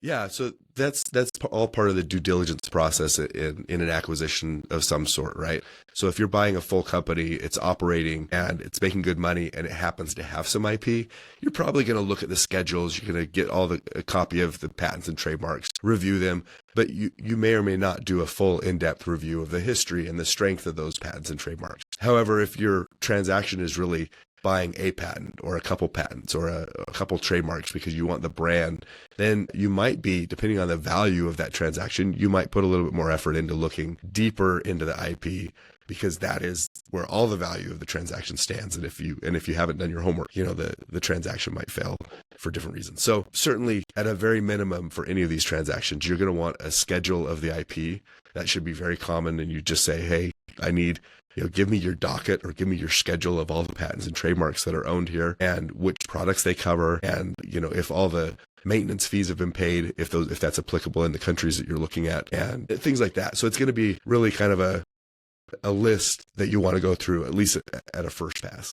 Yeah, so that's all part of the due diligence process in an acquisition of some sort, right? So if you're buying a full company, it's operating and it's making good money and it happens to have some IP, you're probably going to look at the schedules, you're going to get a copy of the patents and trademarks, review them, but you may or may not do a full in-depth review of the history and the strength of those patents and trademarks. However, if your transaction is really buying a patent or a couple patents or a couple trademarks because you want the brand, then you might be, depending on the value of that transaction, you might put a little bit more effort into looking deeper into the IP, because that is where all the value of the transaction stands. And if you haven't done your homework, the transaction might fail for different reasons. So certainly at a very minimum for any of these transactions, you're going to want a schedule of the IP. That should be very common. And you just say, hey, I need, give me your docket or give me your schedule of all the patents and trademarks that are owned here and which products they cover. And, if all the maintenance fees have been paid, if that's applicable in the countries that you're looking at and things like that. So it's going to be really kind of a list that you want to go through, at least at a first pass.